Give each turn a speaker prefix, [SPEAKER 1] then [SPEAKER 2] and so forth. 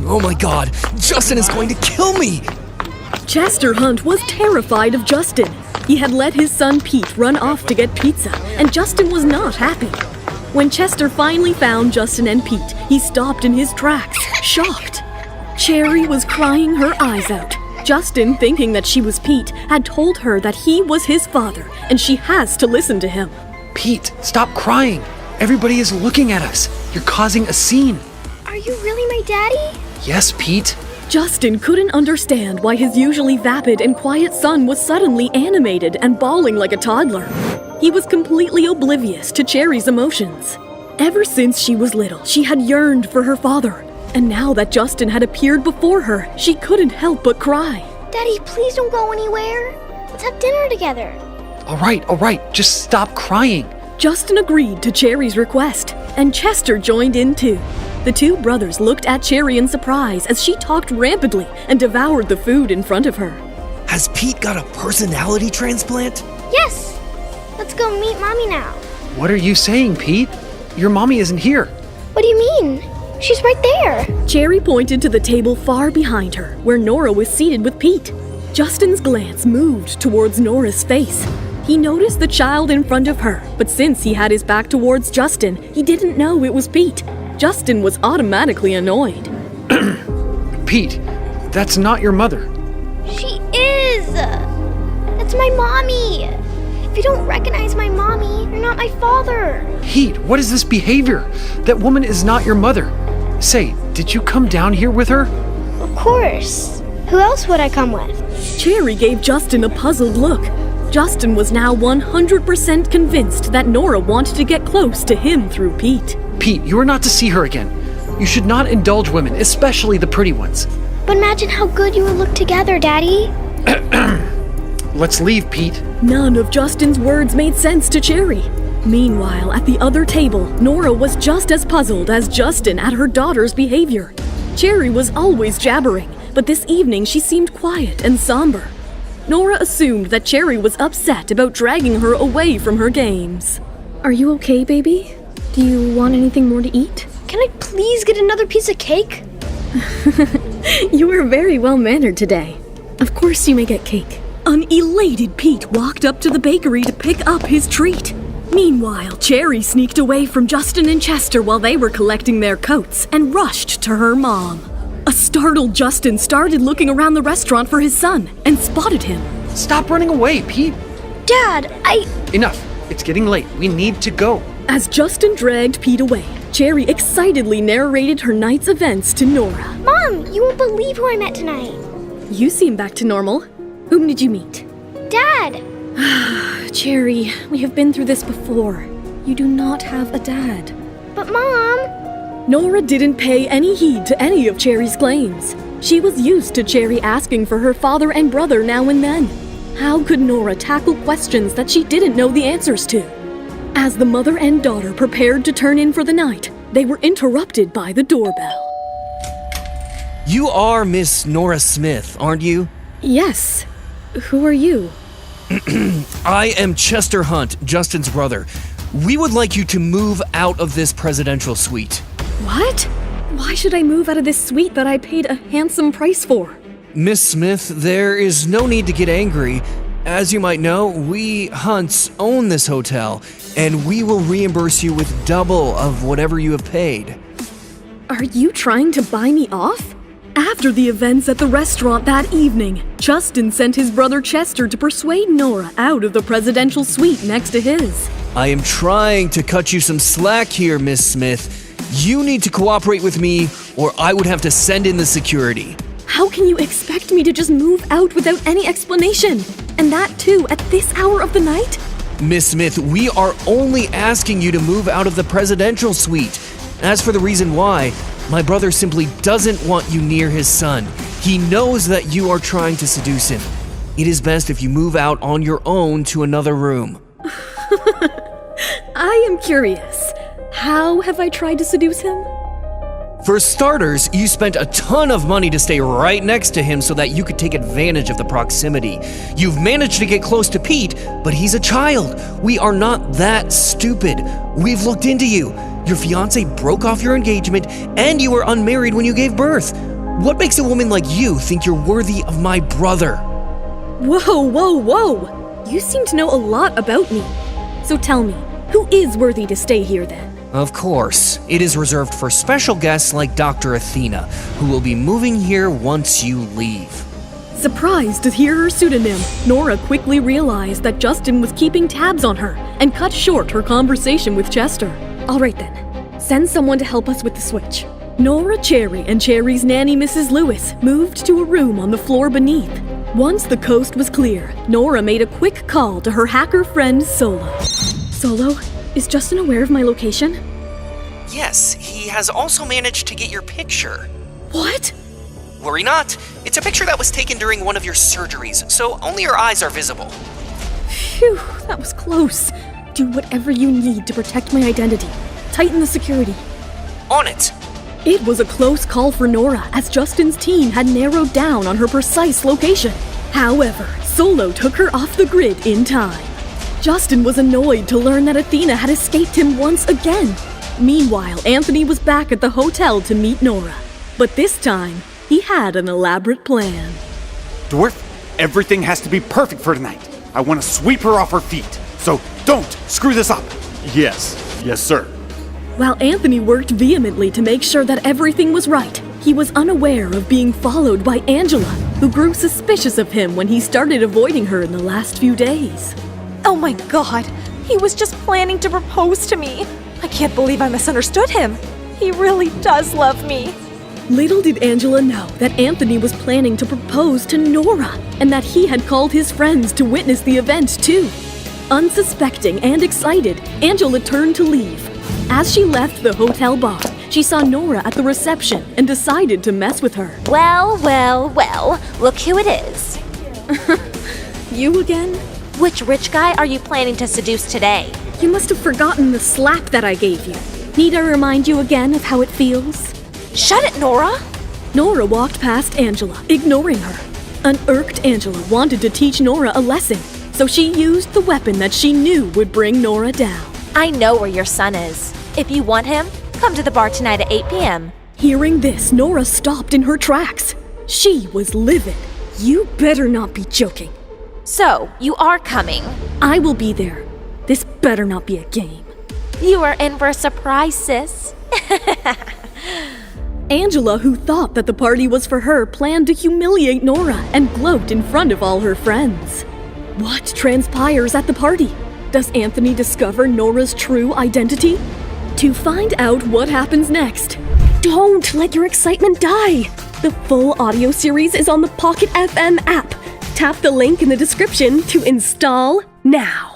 [SPEAKER 1] Oh my god, Justin is going to kill me!
[SPEAKER 2] Chester Hunt was terrified of Justin. He had let his son Pete run off to get pizza, and Justin was not happy. When Chester finally found Justin and Pete, he stopped in his tracks, shocked. Cherry was crying her eyes out. Justin, thinking that she was Pete, had told her that he was his father, and she has to listen to him.
[SPEAKER 3] Pete, stop crying. Everybody is looking at us. You're causing a scene.
[SPEAKER 4] Are you really my daddy?
[SPEAKER 3] Yes, Pete.
[SPEAKER 2] Justin couldn't understand why his usually vapid and quiet son was suddenly animated and bawling like a toddler. He was completely oblivious to Cherry's emotions. Ever since she was little, she had yearned for her father. And now that Justin had appeared before her, she couldn't help but cry.
[SPEAKER 4] Daddy, please don't go anywhere. Let's have dinner together.
[SPEAKER 3] All right. Just stop crying.
[SPEAKER 2] Justin agreed to Cherry's request, and Chester joined in too. The two brothers looked at Cherry in surprise as she talked rampantly and devoured the food in front of her.
[SPEAKER 1] Has Pete got a personality transplant?
[SPEAKER 4] Yes! Let's go meet Mommy now.
[SPEAKER 3] What are you saying, Pete? Your mommy isn't here.
[SPEAKER 4] What do you mean? She's right there.
[SPEAKER 2] Cherry pointed to the table far behind her, where Nora was seated with Pete. Justin's glance moved towards Nora's face. He noticed the child in front of her, but since he had his back towards Justin, he didn't know it was Pete. Justin was automatically annoyed.
[SPEAKER 3] Pete, that's not your mother.
[SPEAKER 4] She is! That's my mommy! If you don't recognize my mommy, you're not my father.
[SPEAKER 3] Pete, what is this behavior? That woman is not your mother. Say, did you come down here with her?
[SPEAKER 4] Of course. Who else would I come with?
[SPEAKER 2] Cherry gave Justin a puzzled look. Justin was now 100% convinced that Nora wanted to get close to him through Pete.
[SPEAKER 3] Pete, you are not to see her again. You should not indulge women, especially the pretty ones.
[SPEAKER 4] But imagine how good you would look together, Daddy.
[SPEAKER 3] Let's leave, Pete.
[SPEAKER 2] None of Justin's words made sense to Cherry. Meanwhile, at the other table, Nora was just as puzzled as Justin at her daughter's behavior. Cherry was always jabbering, but this evening she seemed quiet and somber. Nora assumed that Cherry was upset about dragging her away from her games. Are you okay, baby? Do you want anything more to eat?
[SPEAKER 4] Can I please get another piece of cake?
[SPEAKER 2] You are very well-mannered today. Of course you may get cake. An elated Pete walked up to the bakery to pick up his treat. Meanwhile, Cherry sneaked away from Justin and Chester while they were collecting their coats and rushed to her mom. A startled Justin started looking around the restaurant for his son and spotted him.
[SPEAKER 3] Stop running away, Pete.
[SPEAKER 4] Dad,
[SPEAKER 3] Enough. It's getting late. We need to go.
[SPEAKER 2] As Justin dragged Pete away, Cherry excitedly narrated her night's events to Nora.
[SPEAKER 4] Mom, you won't believe who I met tonight.
[SPEAKER 2] You seem back to normal. Whom did you meet?
[SPEAKER 4] Dad!
[SPEAKER 2] Cherry, we have been through this before. You do not have a dad.
[SPEAKER 4] But Mom...
[SPEAKER 2] Nora didn't pay any heed to any of Cherry's claims. She was used to Cherry asking for her father and brother now and then. How could Nora tackle questions that she didn't know the answers to? As the mother and daughter prepared to turn in for the night, they were interrupted by the doorbell.
[SPEAKER 1] You are Miss Nora Smith, aren't you?
[SPEAKER 2] Yes. Who are you?
[SPEAKER 1] I am Chester Hunt, Justin's brother. We would like you to move out of this presidential suite.
[SPEAKER 2] What? Why should I move out of this suite that I paid a handsome price for?
[SPEAKER 1] Miss Smith, there is no need to get angry. As you might know, we Hunts own this hotel, and we will reimburse you with double of whatever you have paid.
[SPEAKER 2] Are you trying to buy me off? After the events at the restaurant that evening, Justin sent his brother Chester to persuade Nora out of the presidential suite next to his.
[SPEAKER 1] I am trying to cut you some slack here, Miss Smith. You need to cooperate with me, or I would have to send in the security.
[SPEAKER 2] How can you expect me to just move out without any explanation? And that too, at this hour of the night?
[SPEAKER 1] Miss Smith, we are only asking you to move out of the presidential suite. As for the reason why, my brother simply doesn't want you near his son. He knows that you are trying to seduce him. It is best if you move out on your own to another room.
[SPEAKER 2] I am curious. How have I tried to seduce him?
[SPEAKER 1] For starters, you spent a ton of money to stay right next to him so that you could take advantage of the proximity. You've managed to get close to Pete, but he's a child. We are not that stupid. We've looked into you. Your fiancé broke off your engagement, and you were unmarried when you gave birth. What makes a woman like you think you're worthy of my brother?
[SPEAKER 2] Whoa, whoa, whoa! You seem to know a lot about me. So tell me, who is worthy to stay here then?
[SPEAKER 1] Of course, it is reserved for special guests like Dr. Athena, who will be moving here once you leave.
[SPEAKER 2] Surprised to hear her pseudonym, Nora quickly realized that Justin was keeping tabs on her and cut short her conversation with Chester. All right then, send someone to help us with the switch. Nora, Cherry, and Cherry's nanny, Mrs. Lewis, moved to a room on the floor beneath. Once the coast was clear, Nora made a quick call to her hacker friend Solo. Solo, is Justin aware of my location?
[SPEAKER 1] Yes, he has also managed to get your picture.
[SPEAKER 2] What?
[SPEAKER 1] Worry not. It's a picture that was taken during one of your surgeries, so only your eyes are visible.
[SPEAKER 2] Phew, that was close. Do whatever you need to protect my identity. Tighten the security.
[SPEAKER 1] On it!
[SPEAKER 2] It was a close call for Nora, as Justin's team had narrowed down on her precise location. However, Solo took her off the grid in time. Justin was annoyed to learn that Athena had escaped him once again. Meanwhile, Anthony was back at the hotel to meet Nora. But this time, he had an elaborate plan.
[SPEAKER 5] Dwarf, everything has to be perfect for tonight. I want to sweep her off her feet. So don't screw this up. Yes, sir.
[SPEAKER 2] While Anthony worked vehemently to make sure that everything was right, he was unaware of being followed by Angela, who grew suspicious of him when he started avoiding her in the last few days.
[SPEAKER 6] Oh my god, he was just planning to propose to me. I can't believe I misunderstood him. He really does love me.
[SPEAKER 2] Little did Angela know that Anthony was planning to propose to Nora, and that he had called his friends to witness the event too. Unsuspecting and excited, Angela turned to leave. As she left the hotel bar, she saw Nora at the reception and decided to mess with her.
[SPEAKER 7] Well, look who it is.
[SPEAKER 2] You again?
[SPEAKER 7] Which rich guy are you planning to seduce today?
[SPEAKER 2] You must have forgotten the slap that I gave you. Need I remind you again of how it feels?
[SPEAKER 7] Shut it, Nora!
[SPEAKER 2] Nora walked past Angela, ignoring her. An irked Angela wanted to teach Nora a lesson, so she used the weapon that she knew would bring Nora down.
[SPEAKER 7] I know where your son is. If you want him, come to the bar tonight at 8 p.m.
[SPEAKER 2] Hearing this, Nora stopped in her tracks. She was livid. You better not be joking.
[SPEAKER 7] So, you are coming.
[SPEAKER 2] I will be there. This better not be a game.
[SPEAKER 7] You are in for a surprise, sis.
[SPEAKER 2] Angela, who thought that the party was for her, planned to humiliate Nora and gloat in front of all her friends. What transpires at the party? Does Anthony discover Nora's true identity? To find out what happens next, don't let your excitement die! The full audio series is on the Pocket FM app. Tap the link in the description to install now.